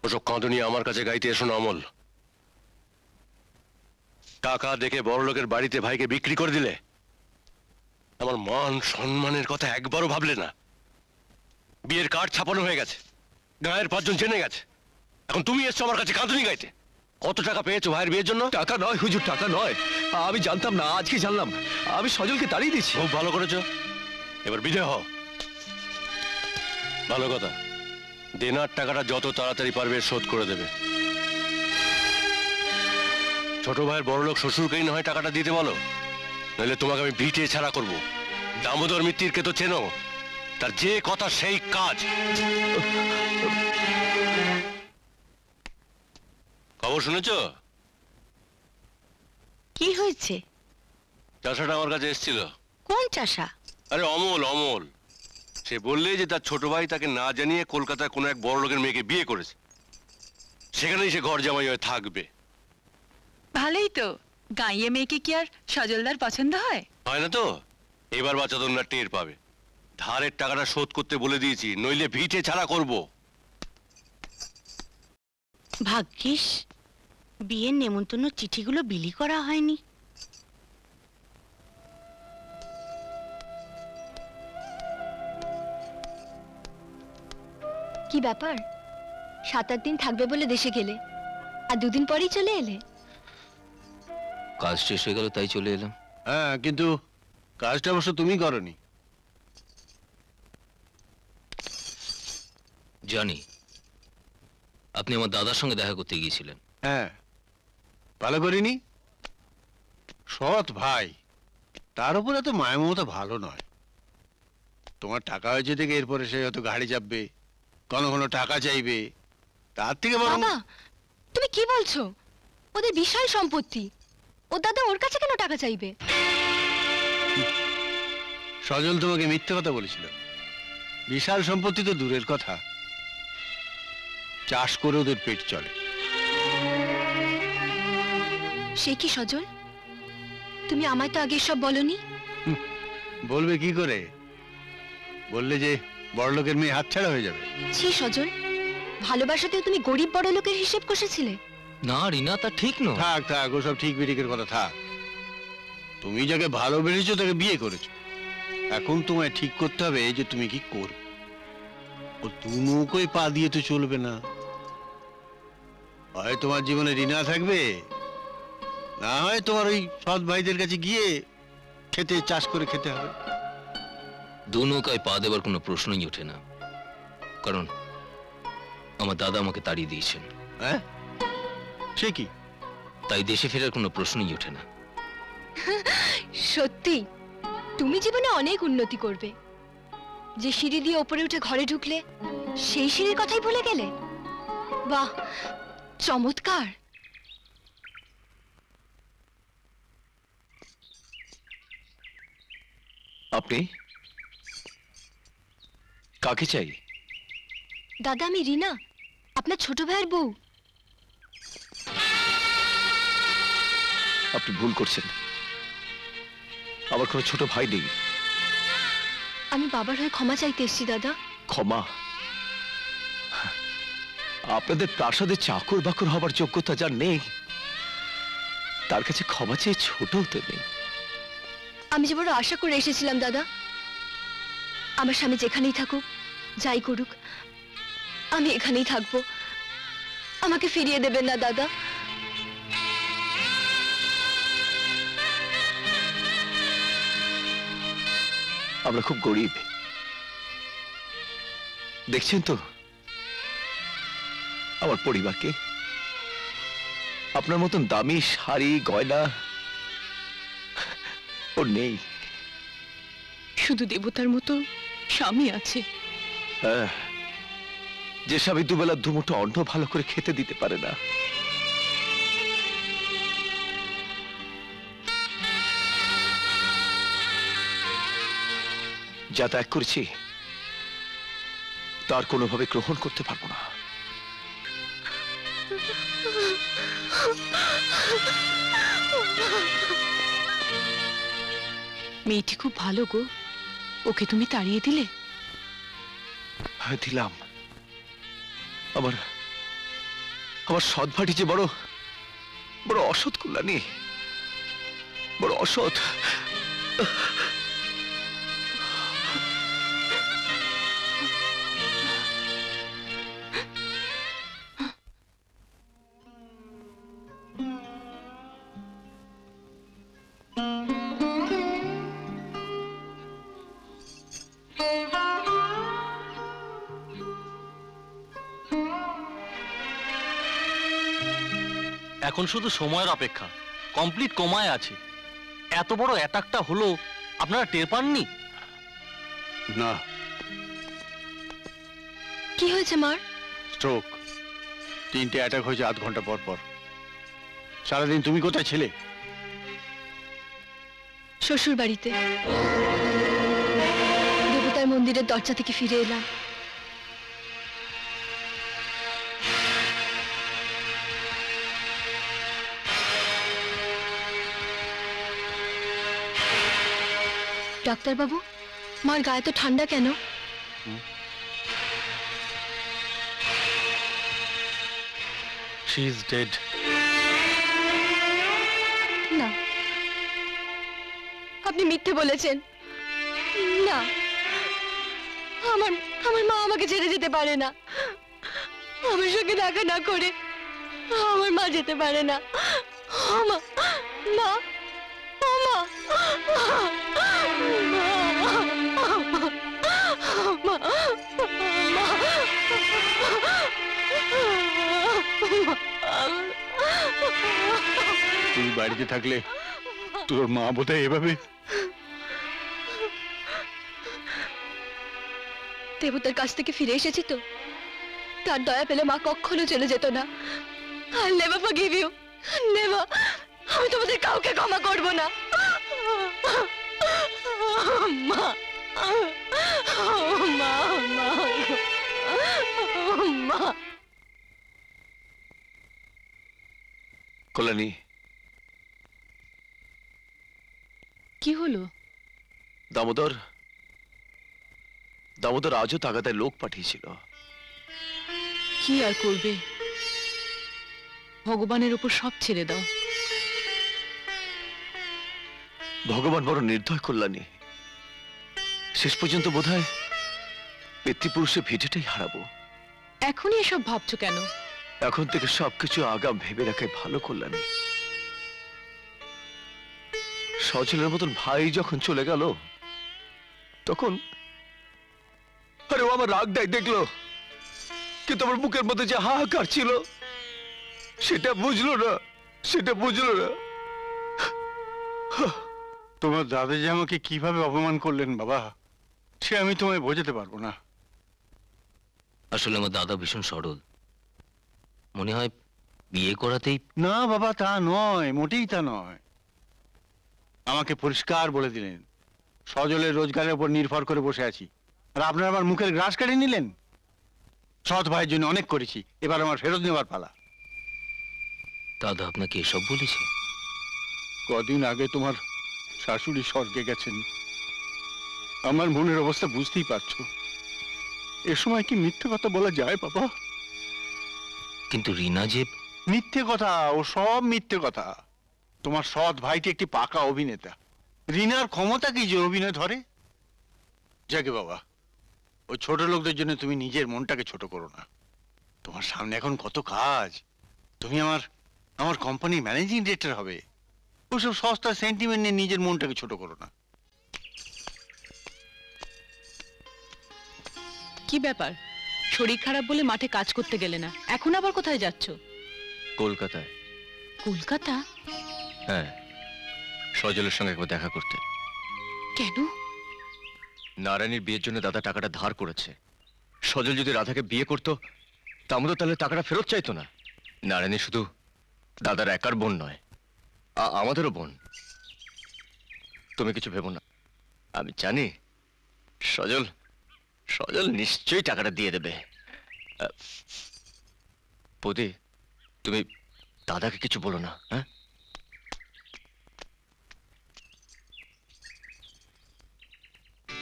ওসব কাঁদুনি আমার কাছে গাইতে এসো না অমল। টাকা দেখে বড় লোকের বাড়িতে ভাইকে বিক্রি করে দিলে, আমার মান সম্মানের কথা একবারও ভাবলে না। বিয়ের কার্ড ছাপানো হয়ে গেছে, গায়ের 5 জন জেনে গেছে, এখন তুমি এসছো আমার কাছে কাঁদুনি গাইতে। কত টাকা পেয়েছো ভাইয়ের বিয়ের জন্য? টাকা নয় হুজুর, টাকা নয়। আমি জানতাম না, আজকে জানলাম। আমি সজলকে তাড়িয়ে দিচ্ছি। খুব ভালো করেছো, এবার বিদায় হও। ভালো কথা, দেনার টাকাটা যত তাড়াতাড়ি পারবে শোধ করে দেবে। ছোট ভাইয়ের বড়লোক শ্বশুরকেই না হয় টাকাটা দিতে বলো, নইলে তোমাকে আমি ভিটে ছাড়া করব। দামোদর মিত্তিরকে তো চেনো, তার যে কথা সেই কাজ। খবর শুনেছো? কি হয়েছে? চাষাটা আমার কাছে এসেছিল। কোন চাষা? আরে অমল, অমল। সে বললে যে তার ছোট ভাই তাকে না জানিয়ে কলকাতায় কোনো এক বড় লোকের মেয়েকে বিয়ে করেছে, সেখানেই সে ঘর জামাই হয়ে থাকবে। ভালোই তো, গাঁয়ে মেয়েকে কি আর সজলদার পছন্দ হয়? হয় না তো? এবার বাচ্চাদন্যা টের পাবে। ধারের টাকাটা শোধ করতে বলে দিয়েছি, নইলে ভিটে ছাড়া করব। ভাগ্যিস বিয়ের নেমন্তন্ন চিঠিগুলো বিলি করা হয়নি। কি ব্যাপার, 7-8 দিন থাকবে বলে দেশে গেলে, আর 2 দিন পরেই চলে এলে? কাজ শেষ হয়ে গেল তাই চলে এলাম। হ্যাঁ, কিন্তু কাজটা অবশ্য তুমি করনি। জানি আপনি আমার দাদার সঙ্গে দেখা করতে গিয়েছিলেন। হ্যাঁ, ভালো করিনি। সৎ ভাই, তার উপর এত মায়া মমতা ভালো নয়। তোমার টাকা হয়েছে দেখে এরপরে সে হয়তো গাড়ি চাপবে, কোনো কোনো টাকা চাইবে, তার থেকে বরং। বাবা, তুমি কি বলছো? ওদের বিশাল সম্পত্তি, ওর দাদা ওর কাছে কেন টাকা চাইবে? সজল তোমাকে মিথ্যে কথা বলেছিল। বিশাল সম্পত্তি তো দূরের কথা, চাষ করে ওদের পেট চলে। সে কি সজল, তুমি আমায় তো আগে সব বলনি। বলবে কি করে? বললে যে বড়লোকের মেয়ে হাতছাড়া হয়ে যাবে। ছি সজল, ভালোবাসাতেও তুমি গরিব বড় লোকের হিসেব কষেছিলে। না রিনা, তা ঠিক নয়। থাক থাক, ওসব ঠিক বিঠিকের কথা থাক। তুমি যাকে ভালোবেসেছো তাকে বিয়ে করেছো, এখন তোমায় ঠিক করতে হবে যে তুমি কি করবে। ও দু নৌকোয় পা দিয়ে তো চলবে না। হয় তোমার জীবনে রিনা থাকবে, না হয় তোমার ওই সৎ ভাইদের কাছে গিয়ে খেতে চাষ করে খেতে হবে। দু নৌকায় পা দেবার কোনো প্রশ্নই ওঠে না, কারণ আমার দাদা আমাকে তাড়িয়ে দিয়েছেন। হ্যাঁ, সে কি? তাই দেশে ফেরার কোনো প্রশ্নই ওঠে না। সত্যি তুমি জীবনে অনেক উন্নতি করবে। যে সিঁড়ি দিয়ে ওপরে উঠে ঘরে ঢুকলে সেই সিঁড়ির কথাই ভুলে গেলে? বাহ, চমৎকার। আপনি কাকে চাই? দাদা, আমি রিনা, আপনার ছোট ভাইয়ের বউ। আপনি ভুল করছেন, আমার কোনো ছোট ভাই নেই। আমি বাবার হয়ে ক্ষমা চাইতে এসেছি দাদা। ক্ষমা? আপনাদের প্রাসাদে চাকর বাকর হবার যোগ্যতা যার নেই, তার কাছে ক্ষমা চেয়ে ছোট হতে নেই। আমি যে বড় আশা করে এসেছিলাম দাদা, আমার স্বামী যেখানেই থাকুক, যাই করুক, আমি এখানেই থাকবো। আমাকে ফিরিয়ে দেবেন না দাদা। আমরা খুব গরিব, দেখছেন তো আমার পরিবারকে। আপনার মতন দামি শাড়ি গয়না ওর নেই। শুধু দেবতার মতো স্বামী আছে। হ্যাঁ, যে স্বামী দুবেলা দুমুঠো অন্ন ভালো করে খেতে দিতে পারে না। যা ত্যাগ করেছি তার কোনোভাবে গ্রহণ করতে পারবো না। মেয়েটি খুব ভালো গো, ওকে তুমি তাড়িয়ে দিলে? হ্যাঁ দিলাম। আমার আমার সৎ ভাটি যে বড় বড় অসৎ কল্যাণী, বড় অসৎ। এখন শুধু সময়ের অপেক্ষা, কমপ্লিট কোমায় আছে। এত বড় অ্যাটাকটা হলো, আপনারা টের পাননি? না, কি হয়েছে মার? স্ট্রোক। 3টে অ্যাটাক হয়েছে 8 ঘন্টা পর পর। সারাদিন তুমি কোথায় ছিলে? শ্বশুর বাড়িতে দেবতার মন্দিরের দরজা থেকে ফিরে এলাম। ডাক্তারবাবু, মার গায়ে তো ঠান্ডা কেন? She is dead. না, আপনি মিথ্যে বলেছেন। না, আমার আমার মা আমাকে ছেড়ে যেতে পারে না। আমার সঙ্গে দেখা না করে আমার মা যেতে পারে না। মা, মা, মা, তুই বাড়িতে থাকলে তোর মা বোধহয় এভাবে। দেবতার কাছ থেকে ফিরে এসেছি তো, তার দয়া পেলে মা কখনো চলে যেত না। I'll never forgive you. Never. আমি তোমাদের কাউকে ক্ষমা করব না। মা, মা, মা, মা। কল্যাণী, কি হলো? দামোদর দামোদর আজও তাগাদায় লোক পাঠিয়েছিল। কি আর করবে, ভগবানের উপর সব ছেড়ে দাও। ভগবান বড় নির্দয় কল্যাণী। শেষ পর্যন্ত বোধহয় পিতৃপুরুষের ভিটেটাই হারাবো। এখনই এসব ভাবছো কেন? এখন থেকে সবকিছু আগাম ভেবে রাখাই ভালো কল্যাণী। সজলের মতন ভাই যখন চলে গেল, তখন আরে ও আমার রাগ দেয় দেখলো, কিন্তু আমার বুকের মধ্যে যে হাহাকার ছিল সেটা বুঝলো না, সেটা বুঝলো না। তোমার দাদা যে আমাকে কিভাবে অপমান করলেন বাবা, সে আমি তোমায় বোঝাতে পারবো না। আসলে আমার দাদা ভীষণ সরল, মনে হয় বিয়ে করাতেই। না বাবা, তা নয়, মোটেই তা নয়। আমাকে পরিষ্কার বলে দিলেন সজলের রোজগারের উপর নির্ভর করে বসে আছি, আর আপনারা আমার মুখের গ্রাস কেড়ে নিলেন। সৎ ভাইয়ের জন্য অনেক করেছি, এবার আমার ফেরত নেবার পালা। দাদা আপনাকে এসব বলেছে? কদিন আগে তোমার শাশুড়ি স্বর্গে গেছেন। আমার মনের অবস্থা বুঝতেই পারছো। এ সময় কি মিথ্যে কথা বলা যায় বাবা? কিন্তু রিনা যে। মিথ্যে কথা, ও সব মিথ্যে কথা। তোমার সৎ ভাইটি একটি পাকা অভিনেতা। রিনার ক্ষমতা কি যে অভিনয় ধরে? যাকে বাবা, ওই ছোট লোকদের জন্য তুমি নিজের মনটাকে ছোট করো না। তোমার সামনে এখন কত কাজ। তুমি আমার কোম্পানির ম্যানেজিং ডিরেক্টর হবে। ওসব সস্তা সেন্টিমেন্ট নিয়ে নিজের মনটাকে ছোট করো না। কি ব্যাপার, শরীর খারাপ বলে মাঠে কাজ করতে গেলে না, এখন আবার কোথায় যাচ্ছ? কলকাতায়। কলকাতা? হ্যাঁ, সজলের সঙ্গে একবার দেখা করতে। কেন? নারায়ণীর বিয়ের জন্য দাদা টাকাটা ধার করেছে। সজল যদি রাধাকে বিয়ে করতো, দামোদর তাহলে টাকাটা ফেরত চাইতো না। নারায়ণী শুধু দাদার একার বোন নয়, আমাদেরও বোন। তুমি কিছু ভেবো না, আমি জানি সজল সজল নিশ্চয়ই টাকাটা দিয়ে দেবে। বৌদি, তুমি দাদাকে কিছু বলো না, হ্যাঁ?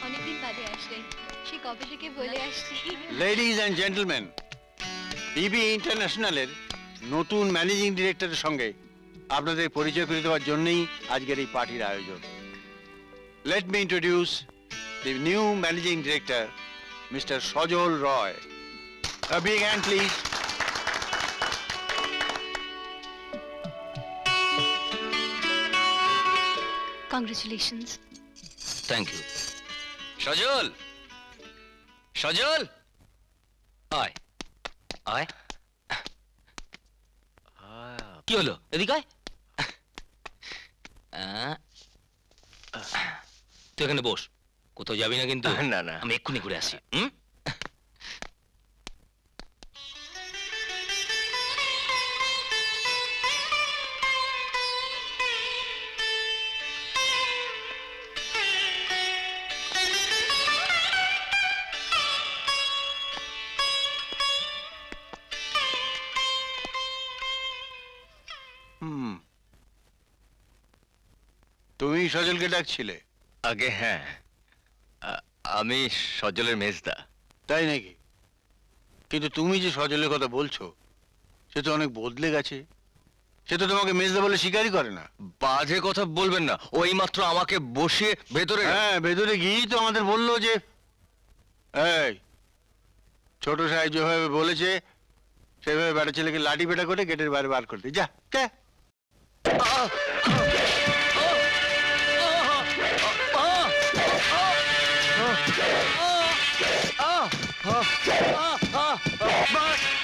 অনেকদিন বাদে আসলেন, সে কবে থেকে বলে আসছি। লেডিজ অ্যান্ড জেন্টলম্যান, ইবি ইন্টারন্যাশনালের নতুন ম্যানেজিং ডিরেক্টরের সঙ্গে আপনাদের পরিচয় করে দেওয়ার জন্যই আজকের এই পার্টির আয়োজন। Let me introduce the new managing director mister Sajal Roy. A big hand, please. Congratulations. Thank you. Sajal, Sajal, আয় আয়। কি হলো, এদিকে আয়। তুই এখানে বস, কোথাও যাবি না কিন্তু। না না, আমি এক্ষুনি ঘুরে আসি। হুম? তুমি সজলকে ডাকছিলে? আগে হ্যাঁ, আমি সজলের মেজদা। তাই নাকি? কিন্তু তুমি যে সজলের কথা বলছো সে তো অনেক বদলে গেছে। সে তো তোমাকে মেজদা বলে স্বীকারই করে না। বাজে কথা বলবেন না, ওই মাত্র আমাকে বসিয়ে ভেতরে। হ্যাঁ, ভেতরে গিয়েই তো আমাদের বললো যে এই ছোট সাহেব যেভাবে বলেছে সেভাবে বেটা ছেলেকে লাঠি পেটা করে গেটের বাইরে বার করতে। যা যা।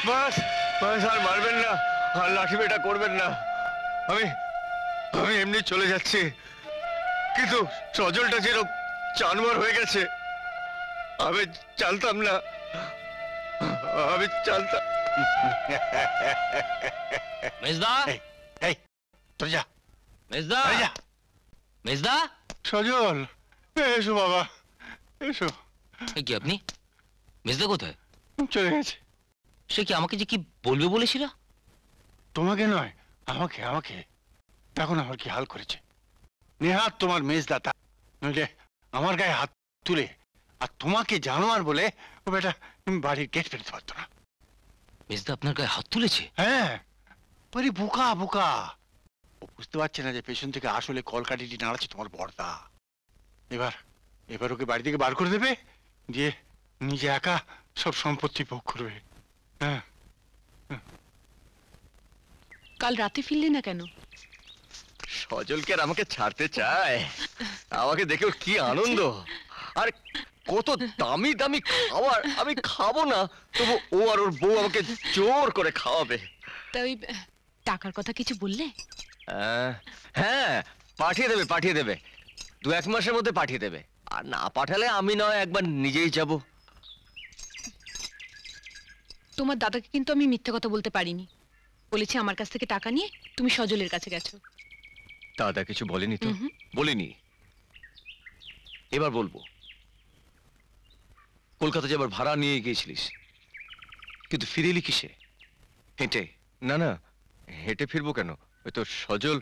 বাস বাস, আর মারবেন না, আর লাঠি পেটা করবেন না। আমি আমি এমনি চলে যাচ্ছি, কিন্তু সজলটা যেরকম জানোয়ার হয়ে গেছে আমি জানতাম না, আমি জানতাম। মেজদা, এই, এই তোর যা, মেজদা, এই যা। মেজদা। সজল, এসো বাবা, এসো। এ কি আপনি? মেজদা কোথায়? চলে গেছে। সে কি আমাকে যে কি বলবে বলেছিল? তোমাকে নয়, আমাকে আমাকে। এখন আমার কি হাল করেছে। নেহাত তোমার মেজদাতা, নইলে আমার গায়ে হাত তুলে আর তোমাকে জানোয়ার বলে ও বেটা বাড়ির গেট ফেলতে পারতো না। মেজদা আপনার গায়ে হাত তুলেছে? হ্যাঁ, আরে বোকা বোকা। ও বুঝতে পারছে না যে পেছন থেকে আসলে কলকাঠিটি নাড়াচ্ছে তোমার বড়দা। এবার এবার ওকে বাড়ি থেকে বার করে দেবে, দিয়ে নিজে একা সব সম্পত্তি ভোগ করবে। হ্যাঁ, কাল রাতে ফিরলে না কেন? সজলকে আর আমাকে ছাড়তে চায়, আমাকে দেখে ওর কি আনন্দ। আর কত দামি দামি খাবার আমি খাবো না, তবু ও আর ওর বউ আমাকে জোর করে খাওয়াবে। তা ওই টাকার কথা কিছু বললে? হ্যাঁ, পাঠিয়ে দেবে পাঠিয়ে দেবে, 2-1 মাসের মধ্যে পাঠিয়ে দেবে। আর না পাঠালে আমি নয় একবার নিজেই যাব। তোমার দাদাকে কিন্তু আমি মিথ্যে কথা বলতে পারিনি। বলেছি আমার কাছ থেকে টাকা নিয়ে তুমি সজলের কাছে গেছো। দাদা কিছু বলেনি তো? উহুম। বলিনি, এবার বলবো। কলকাতা যাবার ভাড়া নিয়ে গিয়েছিলিস, কিন্তু ফিরে এলি কিসে? হেঁটে? না না, হেঁটে ফিরবো কেন? ওই তো সজল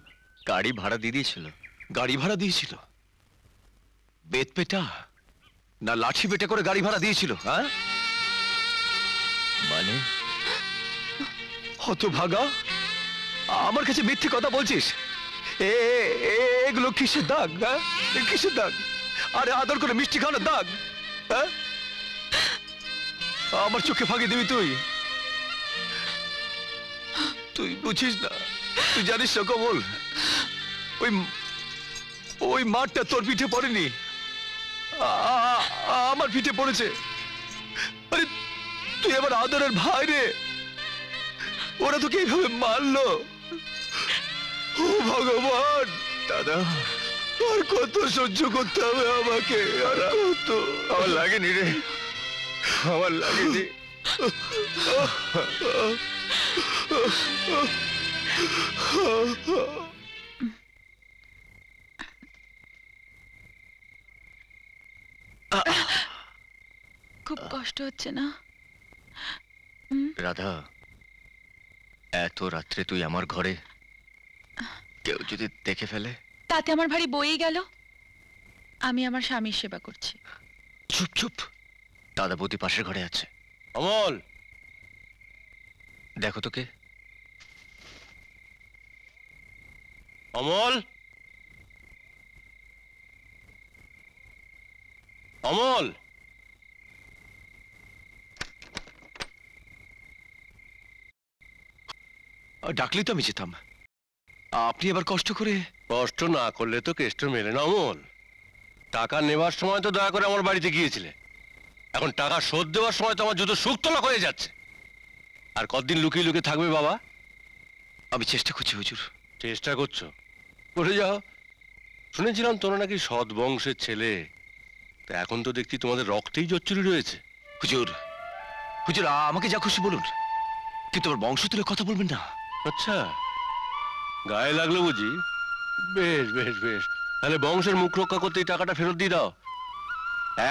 গাড়ি ভাড়া দিয়ে দিয়েছিল। গাড়ি ভাড়া দিয়েছিল? বেত পেটা না লাঠি পেটা করে গাড়ি ভাড়া দিয়েছিল? হ্যাঁ, মানে হতভাগা, আমার কাছে মিথ্যে কথা বলছিস? এগুলো কিসের দাগ? হ্যাঁ, কিসের দাগ? আরে আদর করে মিষ্টি খাওয়ানোর দাগ? হ্যাঁ, আমার চোখে ফাঁকি দিবি তুই? তুই বুঝিস না, তুই জানিস না কমল, ওই ওই মাঠটা তোর পিঠে পড়েনি, আমার পিঠে পড়েছে। আরে তুই আমার আদরের ভাই রে, ওরা তোকে এইভাবে মারলো। ও ভগবান, দাদা আর কত সহ্য করতে হবে আমাকে? আর কত? আমার লাগেনি রে, আমার লাগেনি। খুব কষ্ট হচ্ছে না? রাধা, এত রাত্রে তুই আমার ঘরে, কেউ যদি দেখে ফেলে? তাতে আমার ভারী বইই গেল। আমি আমার স্বামীর সেবা করছি। চুপ চুপ, দাদা বৌদি পাশের ঘরে আছে। অমল, দেখো তোকে। অমল, অমল, ডাকলেই তো আমি যেতাম। আপনি আবার কষ্ট করে। কষ্ট না করলে তো কেষ্ট মেলে না অমল। টাকা নেবার সময় তো দয়া করে আমার বাড়িতে গিয়েছিলে, এখন টাকা শোধ দেওয়ার সময় তো আমার জুতো শুকতলা হয়ে যাচ্ছে। আর কতদিন লুকিয়ে লুকিয়ে থাকবে বাবা? আমি চেষ্টা করছি হুজুর। চেষ্টা করছো, করে যাও। শুনেছিলাম তোমরা নাকি সৎ বংশের ছেলে, তা এখন তো দেখছি তোমাদের রক্তেই জচ্চুরি রয়েছে। হুজুর, হুজুর আমাকে যা খুশি বলুন, কিন্তু আমার বংশ তুলে কথা বলবেন না। আচ্ছা, গায়ে লাগলো বুঝি? বেশ বেশ বেশ, তাহলে বংশের মুখ রক্ষা করতে এই টাকাটা ফেরত দিয়ে দাও।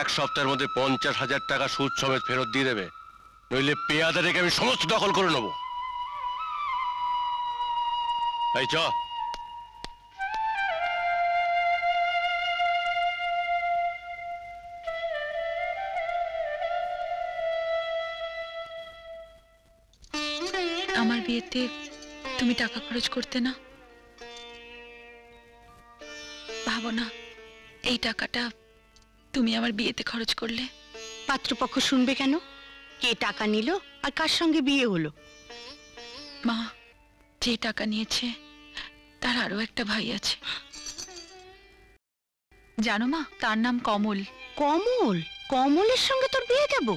1 সপ্তাহের মধ্যে 50,000 টাকা সুদ সমেত ফেরত দিয়ে দেবে, নইলে পেয়াদা রেখে আমি সমস্ত দখল করে নেবো। এই চ। আমার বিয়েতে তুমি টাকা খরচ করতে না? ভাবো না এই টাকাটা তুমি আমার বিয়েতে খরচ করলে। পাত্রপক্ষ শুনবে কেন? কে টাকা নিল আর কার সঙ্গে বিয়ে হলো? মা, যে টাকা নিয়েছে তার আরো একটা ভাই আছে, জানো মা, তার নাম কমল। কমল? কমলের সঙ্গে তোর বিয়ে দেব?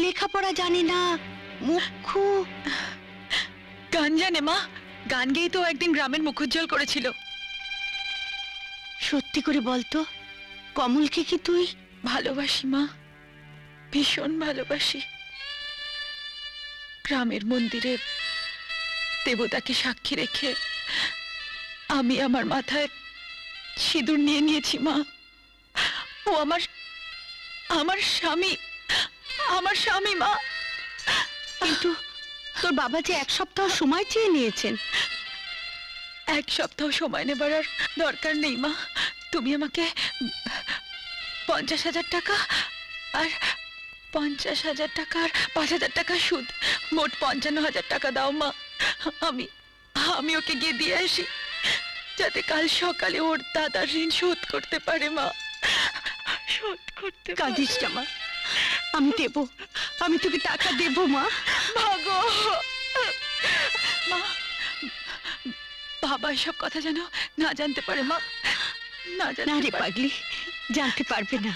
লেখাপড়া জানে না, মুখ্য। গান জানে মা, গান গেয়েই তো একদিন গ্রামের মুখ উজ্জ্বল করেছিল। সত্যি করে বলতো, কমলকে কি তুই? ভালোবাসি মা, ভীষণ ভালোবাসি। গ্রামের মন্দিরে দেবতাকে সাক্ষী রেখে আমি আমার মাথায় সিঁদুর নিয়ে নিয়েছি মা। ও আমার আমার স্বামী, আমার স্বামী মা। কিন্তু তোর বাবা যে 1 সপ্তাহ সময় চেয়ে নিয়েছেন। 1 সপ্তাহ সময় নেবার আর দরকার নেই মা। তুমি আমাকে 50,000 টাকা আর 50,000 টাকা আর 5,000 টাকা সুদ, মোট 55,000 টাকা দাও মা। আমি ওকে গিয়ে দিয়ে আসি, যাতে কাল সকালে ওর দাদার ঋণ শোধ করতে পারে মা, শোধ করতে পারে। কাঁদিস না মা, আমি দেব, আমি তোকে টাকা দেব মা। ভাগো মা, বাবা এসব কথা যেন না জানতে পারে মা, না না জানতে রে পারে। পাগলি, জানতে পারবে না।